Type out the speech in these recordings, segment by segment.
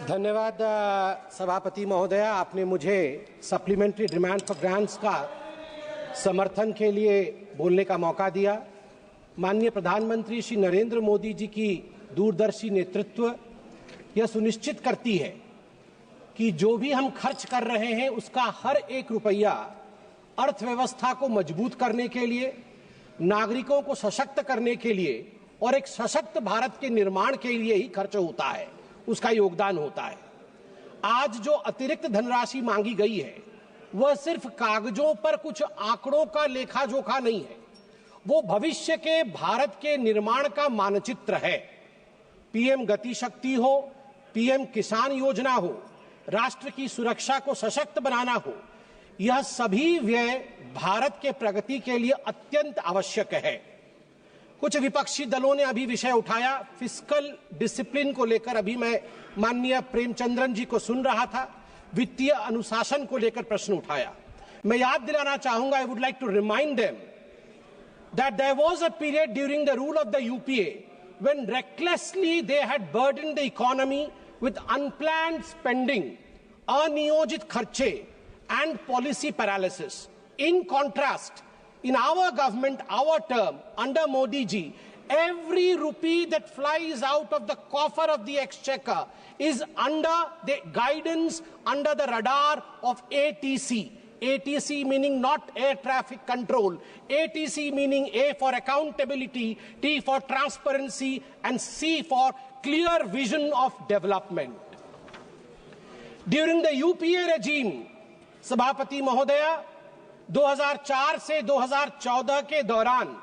धन्यवाद सभापति महोदया, आपने मुझे सप्लीमेंट्री डिमांड फॉर ग्रांट्स का समर्थन के लिए बोलने का मौका दिया। माननीय प्रधानमंत्री श्री नरेंद्र मोदी जी की दूरदर्शी नेतृत्व यह सुनिश्चित करती है कि जो भी हम खर्च कर रहे हैं उसका हर एक रुपया अर्थव्यवस्था को मजबूत करने के लिए, नागरिकों को सशक्त करने के लिए और एक सशक्त भारत के निर्माण के लिए ही खर्च होता है, उसका योगदान होता है। आज जो अतिरिक्त धनराशि मांगी गई है वह सिर्फ कागजों पर कुछ आंकड़ों का लेखा जोखा नहीं है, वो भविष्य के भारत के निर्माण का मानचित्र है। पीएम गति शक्ति हो, पीएम किसान योजना हो, राष्ट्र की सुरक्षा को सशक्त बनाना हो, यह सभी व्यय भारत के प्रगति के लिए अत्यंत आवश्यक है। कुछ विपक्षी दलों ने अभी विषय उठाया, फिस्कल डिसिप्लिन को लेकर। अभी मैं माननीय प्रेमचंद्रन जी को सुन रहा था, वित्तीय अनुशासन को लेकर प्रश्न उठाया। मैं याद दिलाना चाहूंगा, I would like to remind them that there was a period during the rule of the UPA when recklessly they had burdened the economy with unplanned spending, अनियोजित खर्चे and policy paralysis. In contrast, in our government, our term, under Modi ji, every rupee that flies out of the coffer of the exchequer is under the guidance, under the radar of ATC. ATC meaning not air traffic control. ATC meaning A for accountability, T for transparency, and C for clear vision of development. During the UPA regime, सभापति महोदया, 2004 से 2014 के दौरान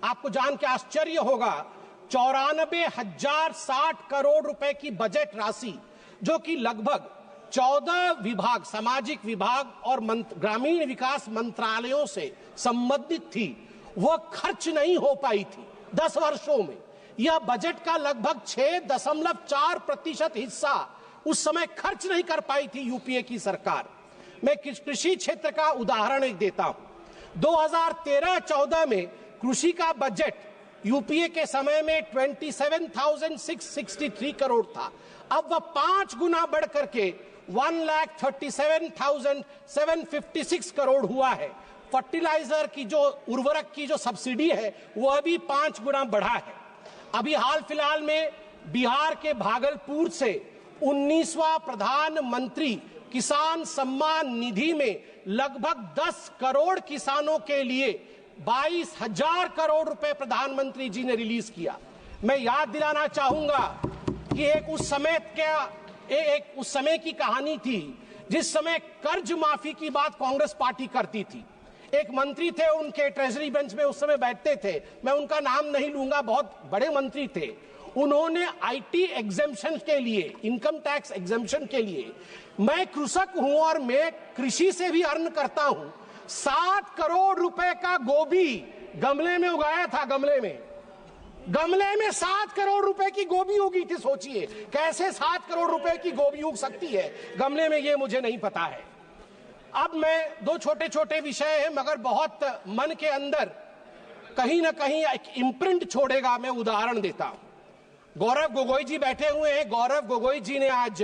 आपको जान के आश्चर्य होगा, 94,060 करोड़ रुपए की बजट राशि, जो कि लगभग 14 विभाग, सामाजिक विभाग और ग्रामीण विकास मंत्रालयों से संबंधित थी, वह खर्च नहीं हो पाई थी 10 वर्षों में। यह बजट का लगभग 6.4% हिस्सा उस समय खर्च नहीं कर पाई थी यूपीए की सरकार। मैं कृषि क्षेत्र का उदाहरण एक देता हूं। 2013-14 में कृषि का बजट यूपीए के समय में 27,663 करोड़ था। अब वह 5 गुना बढ़ करके 1,37,756 करोड़ हुआ है। फर्टिलाइजर की जो उर्वरक की जो सब्सिडी है वह भी 5 गुना बढ़ा है। अभी हाल फिलहाल में बिहार के भागलपुर से 19वां प्रधानमंत्री किसान सम्मान निधि में लगभग 10 करोड़ किसानों के लिए 22,000 करोड़ रुपए प्रधानमंत्री जी ने रिलीज किया। मैं याद दिलाना चाहूंगा कि एक उस समय की कहानी थी जिस समय कर्ज माफी की बात कांग्रेस पार्टी करती थी। एक मंत्री थे, उनके ट्रेजरी बेंच में उस समय बैठते थे, मैं उनका नाम नहीं लूंगा, बहुत बड़े मंत्री थे। उन्होंने आईटी एग्जेम्पशन के लिए, इनकम टैक्स एग्जेम्पशन के लिए, मैं कृषक हूं और मैं कृषि से भी अर्न करता हूं, 7 करोड़ रुपए का गोभी गमले में उगाया था। गमले में 7 करोड़ रुपए की गोभी उगी थी। सोचिए कैसे 7 करोड़ रुपए की गोभी उग सकती है गमले में, ये मुझे नहीं पता है। अब मैं 2 छोटे छोटे विषय हैं मगर बहुत मन के अंदर कहीं ना कहीं एक इम्प्रिंट छोड़ेगा। मैं उदाहरण देता हूं। गौरव गोगोई जी बैठे हुए हैं। गौरव गोगोई जी ने आज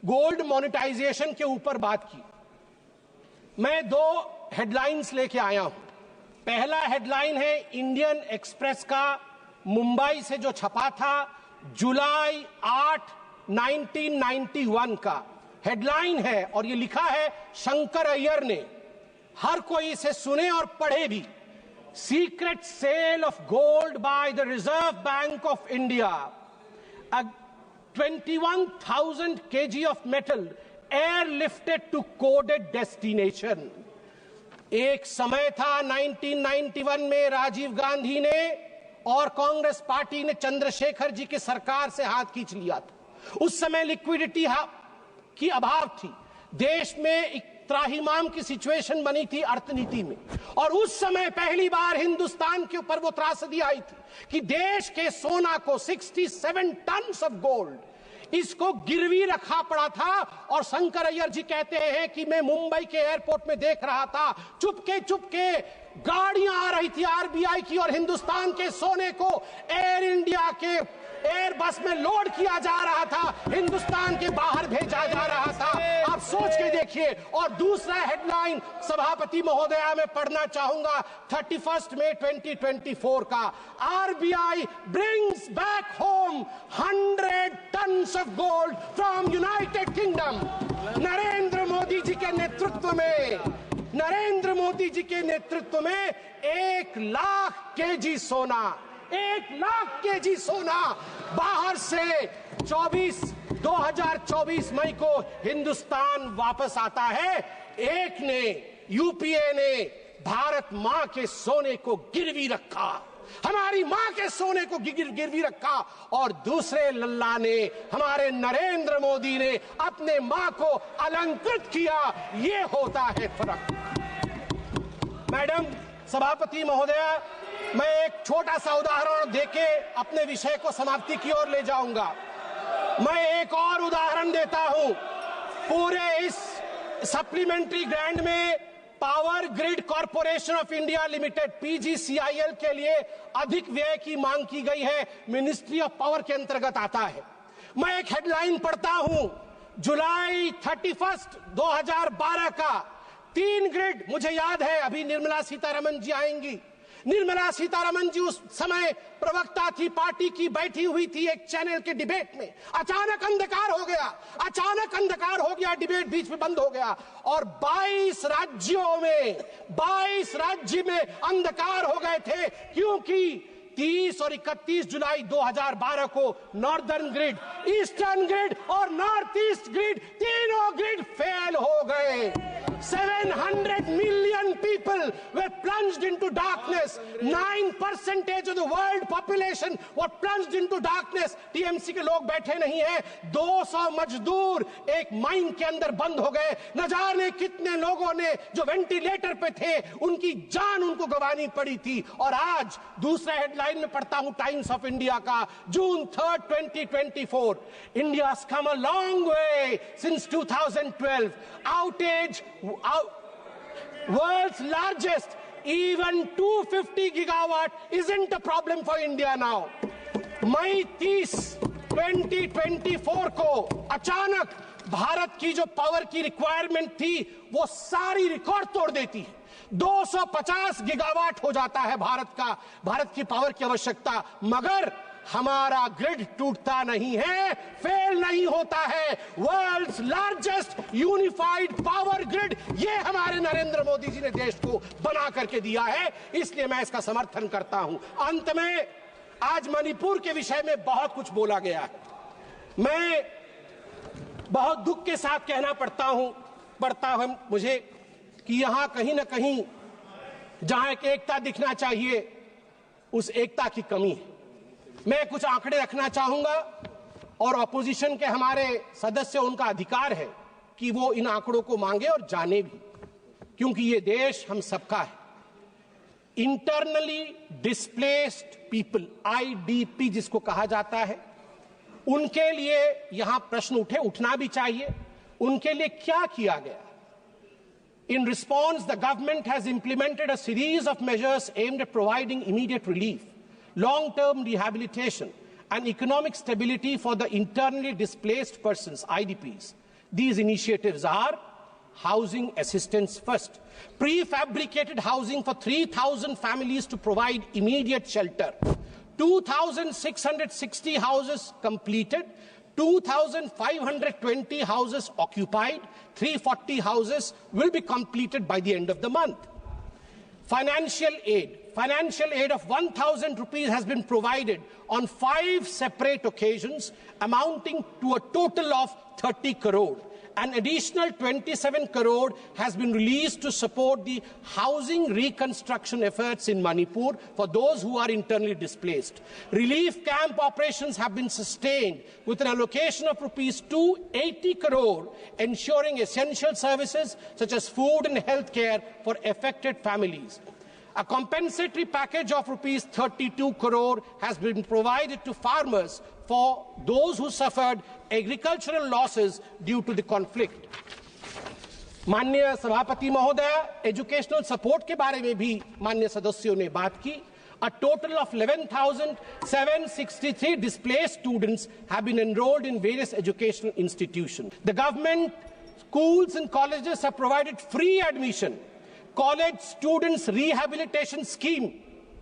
गोल्ड मोनेटाइजेशन के ऊपर बात की। मैं 2 हेडलाइंस लेके आया हूं। पहला हेडलाइन है इंडियन एक्सप्रेस का मुंबई से जो छपा था, जुलाई 8, 1991 का हेडलाइन है और ये लिखा है शंकर अय्यर ने। हर कोई इसे सुने और पढ़े भी। Secret sale of gold by the Reserve Bank of India. 21,000 kg of metal airlifted to coded destination. एक समय था 1991 में राजीव गांधी ने और कांग्रेस पार्टी ने चंद्रशेखर जी की सरकार से हाथ खींच लिया था। उस समय लिक्विडिटी की अभाव थी, देश में एक त्राहिमाम की सिचुएशन बनी थी अर्थनीति में, और उस समय पहली बार हिंदुस्तान के ऊपर वो त्रासदी आई थी कि देश के सोना को 67 टन ऑफ गोल्ड, इसको गिरवी रखा पड़ा था। और शंकर अय्यर जी कहते हैं कि मैं मुंबई के एयरपोर्ट में देख रहा था, चुपके गाड़ियां आ रही थी आरबीआई की और हिंदुस्तान के सोने को एयर इंडिया के एयर बस में लोड किया जा रहा था, हिंदुस्तान के बाहर भेजा जा रहा था। आप सोच के देखिए। और दूसरा हेडलाइन सभापति महोदया मैं पढ़ना चाहूंगा 31 मई 2024 का, RBI brings back home 100 tonnes of gold from United Kingdom. Narendra Modi ji के नेतृत्व में, नरेंद्र मोदी जी के नेतृत्व में 1 लाख केजी सोना, 1 लाख केजी सोना बाहर से 2024 मई को हिंदुस्तान वापस आता है। एक ने, यूपीए ने भारत मां के सोने को गिरवी रखा, हमारी मां के सोने को गिरवी रखा, और दूसरे लल्ला ने, हमारे नरेंद्र मोदी ने अपने मां को अलंकृत किया। ये होता है फर्क। मैडम सभापति महोदया, मैं एक छोटा सा उदाहरण देके अपने विषय को समाप्ति की ओर ले जाऊंगा। मैं एक और उदाहरण देता हूं। पूरे इस सप्लीमेंट्री ग्रांट में power grid corporation of India limited PGCIL के लिए अधिक व्यय की मांग की गई है, मिनिस्ट्री ऑफ पावर के अंतर्गत आता है। मैं एक हेडलाइन पढ़ता हूं, जुलाई 31, 2012 का 3 ग्रिड, मुझे याद है अभी निर्मला सीतारमन जी आएंगी। निर्मला सीतारमन जी उस समय प्रवक्ता थी, पार्टी की, बैठी हुई थी एक चैनल के डिबेट में। अचानक अंधकार हो गया, अचानक अंधकार हो गया, डिबेट बीच में बंद हो गया और 22 राज्यों में, 22 राज्य में अंधकार हो गए थे, क्योंकि 30 और 31 जुलाई 2012 को नॉर्दर्न ग्रिड, ईस्टर्न ग्रिड और नॉर्थ ईस्ट ग्रिड, तीनों ग्रिड फेल हो गए। 700 million people were plunged into darkness. 9% of the world population were plunged into darkness. TMC के लोग बैठे नहीं हैं। 200 मजदूर एक माइन के अंदर बंद हो गए। न जाने कितने लोगों ने जो वेंटिलेटर पे थे उनकी जान उनको गंवानी पड़ी थी। और आज दूसरा हेडलाइन में पढ़ता हूं टाइम्स ऑफ इंडिया का, जून 3, 2024, India has come a long way since 2012. Outage, world's largest, even 250 gigawatt isn't a problem for India now. मई 30, 2024 को अचानक भारत की जो पावर की रिक्वायरमेंट थी वो सारी रिकॉर्ड तोड़ देती है। 250 गीगावाट हो जाता है भारत की पावर की आवश्यकता, मगर हमारा ग्रिड टूटता नहीं है, फेल नहीं होता है। World's largest unified power grid, ये हमारे नरेंद्र मोदी जी ने देश को बना करके दिया है, इसलिए मैं इसका समर्थन करता हूं। अंत में, आज मणिपुर के विषय में बहुत कुछ बोला गया है। मैं बहुत दुख के साथ कहना पड़ता है मुझे कि यहां कहीं ना कहीं जहां एक एकता दिखना चाहिए उस एकता की कमी है। मैं कुछ आंकड़े रखना चाहूंगा और ऑपोजिशन के हमारे सदस्य, उनका अधिकार है कि वो इन आंकड़ों को मांगे और जाने भी, क्योंकि ये देश हम सबका है। इंटरनली डिस्प्लेस्ड पीपल, आईडीपी जिसको कहा जाता है, उनके लिए यहां प्रश्न उठना भी चाहिए। उनके लिए क्या किया गया? In response, the government has implemented a series of measures aimed at providing immediate relief, long-term rehabilitation, and economic stability for the internally displaced persons, IDPs. These initiatives are housing assistance first, prefabricated housing for 3,000 families to provide immediate shelter, 2,660 houses completed, 2,520 houses occupied, 340 houses will be completed by the end of the month. Financial aid of 1,000 rupees has been provided on 5 separate occasions, amounting to a total of 30 crore. An additional 27 crore has been released to support the housing reconstruction efforts in Manipur for those who are internally displaced. Relief camp operations have been sustained with an allocation of rupees 280 crore, ensuring essential services such as food and health care for affected families. A compensatory package of rupees 32 crore has been provided to farmers for those who suffered agricultural losses due to the conflict. माननीय सभापति महोदय, educational support के बारे में भी माननीय सदस्यों ने बात की। A total of 11,763 displaced students have been enrolled in various educational institutions. The government, schools and colleges have provided free admission. College students rehabilitation scheme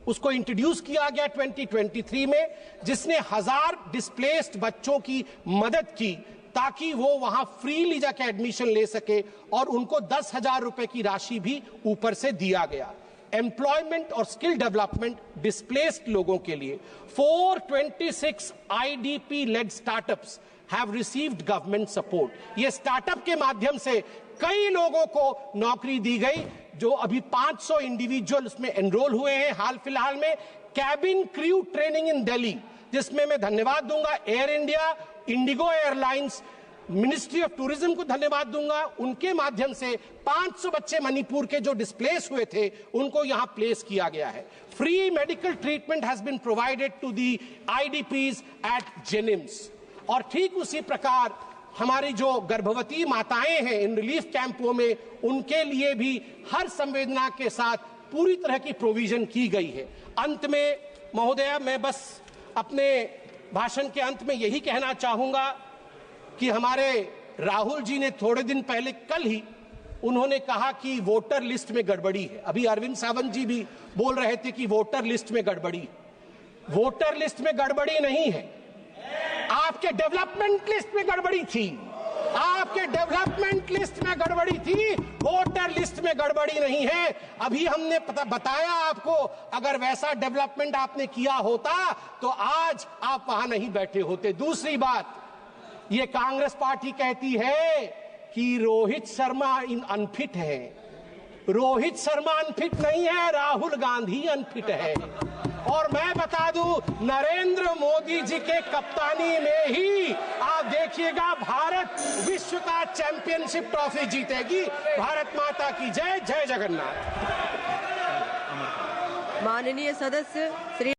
उसको इंट्रोड्यूस किया गया 2023 में, जिसने 1000 डिस्प्लेस्ड बच्चों की मदद की ताकि वो वहां फ्रीली जाके एडमिशन ले सके, और उनको 10,000 रुपए की राशि भी ऊपर से दिया गया। एम्प्लॉयमेंट और स्किल डेवलपमेंट डिस्प्लेस्ड लोगों के लिए 426 IDP led startups have received government support. ये स्टार्टअप के माध्यम से कई लोगों को नौकरी दी गई, जो अभी 500 इंडिविजुअल उसमें एनरोल हुए हैं हाल फिलहाल में। Cabin crew training in Delhi, जिसमें मैं धन्यवाद दूंगा air India, Indigo airlines, ministry of tourism को धन्यवाद दूंगा। उनके माध्यम से 500 बच्चे मणिपुर के जो डिस्प्लेस हुए थे उनको यहां प्लेस किया गया है। Free medical treatment has been provided to the IDPs at जेनिम्स। और ठीक उसी प्रकार हमारी जो गर्भवती माताएं हैं इन रिलीफ कैंपों में, उनके लिए भी हर संवेदना के साथ पूरी तरह की प्रोविजन की गई है। अंत में महोदय, मैं बस अपने भाषण के अंत में यही कहना चाहूंगा कि हमारे राहुल जी ने थोड़े दिन पहले, कल ही उन्होंने कहा कि वोटर लिस्ट में गड़बड़ी है। अभी अरविंद सावंत जी भी बोल रहे थे कि वोटर लिस्ट में गड़बड़ी है। वोटर लिस्ट में गड़बड़ी नहीं है, आपके डेवलपमेंट लिस्ट में गड़बड़ी थी। आपके डेवलपमेंट लिस्ट में गड़बड़ी थी, वोटर लिस्ट में गड़बड़ी नहीं है। अभी हमने बताया आपको, अगर वैसा डेवलपमेंट आपने किया होता तो आज आप वहां नहीं बैठे होते। दूसरी बात, ये कांग्रेस पार्टी कहती है कि रोहित शर्मा अनफिट है। रोहित शर्मा अनफिट नहीं है, राहुल गांधी अनफिट है। और मैं बता दूं, नरेंद्र मोदी जी के कप्तानी में ही आप देखिएगा भारत विश्व का चैंपियनशिप ट्रॉफी जीतेगी। भारत माता की जय। जय जगन्नाथ। माननीय सदस्य श्री